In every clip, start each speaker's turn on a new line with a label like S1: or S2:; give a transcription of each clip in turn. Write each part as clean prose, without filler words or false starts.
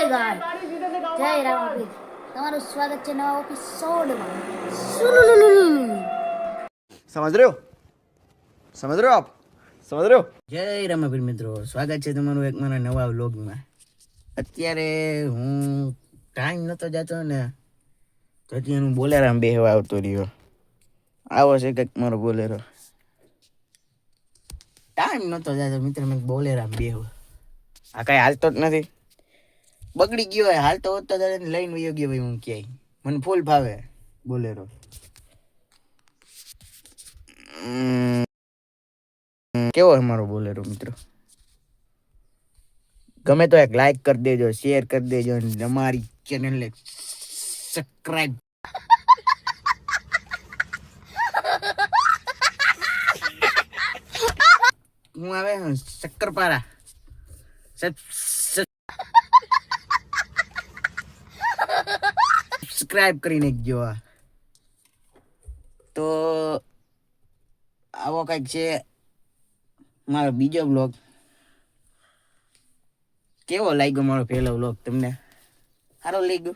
S1: ગાય જય રામાપીર, તમારું સ્વાગત છે નવા એપિસોડમાં.
S2: समझ रहे हो समझ रहे हो आप समझ रहे हो.
S3: જય રામાપીર મિત્રો, સ્વાગત છે તમારું એક મારા નવા વ્લોગમાં. અત્યારે હું ટાઈમ નહોતો જતો ને તો અત્યારે હું બોલેરામાં બેહવા આવતો રહ્યો. આવો છે કંઈક મારો બોલેરો. ટાઈમ નહોતો જતો મિત્ર, મેં બોલેરામાં બેહવા. આ કાંઈ હાલતો જ નથી, બગડી ગયો હોય. હાલતો હોત તો લઈને વયો ગયો ભાઈ હું ક્યાંય. મને ફૂલ ભાવે બોલેરો. કેવો છે મારો બોલેરો મિત્રો? ગમે તો એક લાઈક કરી દેજો, શેર કરી દેજો અને અમારી ચેનલને સબસ્ક્રાઇબ. હું આવે શક્કરપારા સબસ્ક્રાઇબ કરી નાખજો. તો આવો કંઈક છે મારો બીજો બ્લોગ. કેવો લાગ્યો મારો પહેલો વ્લોગ તમને? સારો લાગ્યો?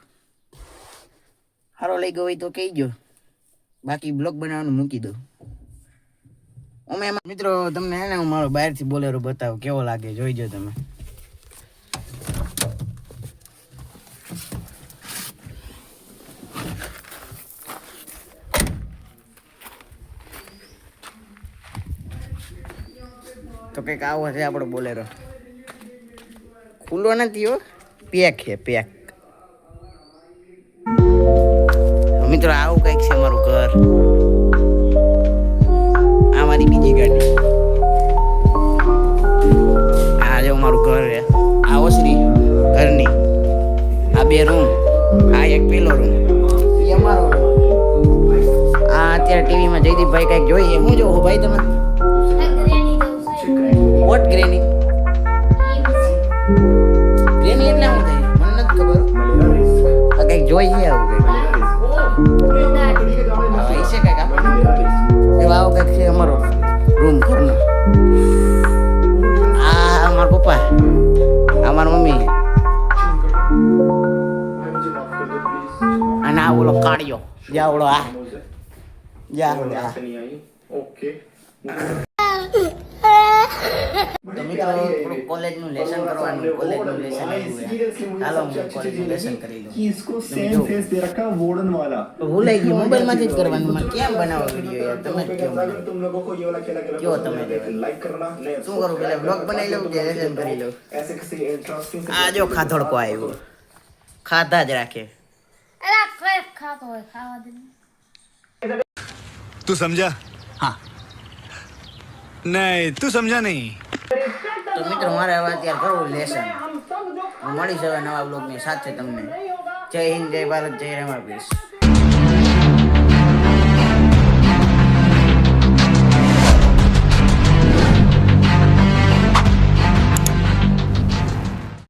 S3: સારો લાગ્યો હોય તો કહેજો, બાકી બ્લોગ બનાવવાનું મૂકી દો. અમે એમાં મિત્રો તમને હે ને હું મારો બહારથી બોલેરો બતાવું કેવો લાગે, જોઈજો તમે. તો કંઈક આવો છે આપણો બોલેરો. ખુલ્લો નથી હો, પેક છે પેક. મિત્રો આવું કંઈક છે મારું ઘર. આ મારી બીજી ગાડી. આ જો મારું ઘર છે. આ ઓસરી ઘરની. આ બે રૂમ, આ એક પેલો રૂમ, એ અમારો રૂમ. આ અત્યારે ટીવીમાં જયદીપભાઈ કંઈક જોઈએ. હું જોઉં ભાઈ તમે? વોટ ગ્રેની? ગ્રેની એટલે શું થાય મને નથી ખબર. આ કંઈક જોઈએ આવું કંઈક. છે કંઈક આવું કંઈક છે અમારો રૂમ ઘરનો. આ અમારા પપ્પા, આ મારા મમ્મી, અને આ ઓલો કાળિયો જા ઓલો આ જા ઓકે. તો મિત્રો થોડું કોલેજનું લેસન કરવાનું, કોલેજનું લેસન આવ્યું. હાલો હું કોલેજનું લેસન કરી લઉં. ભૂલાઈ ગયું, મોબાઈલમાંથી જ કરવાનું. મને કેમ બનાવો વિડીયો યાર? તમે જ કહો કયો તમે શું કરું? પેલા બ્લોગ બનાવી લઉં કે લેસન કરી લઉં? આ જો ખાધોડકો આવ્યો, ખાધા જ રાખે.
S1: અલા કોઈ ખાતો હોય ખાવા દે.
S4: तू समझा?
S3: હા
S4: नहीं तू समझा नहीं.
S3: તો મિત્રો મારે હવે અત્યારે કરવું લેસન. હું મળીશ હવે નવા બ્લોગની સાથે તમને. જય હિન્દ, જય ભારત, જય રામાપીર.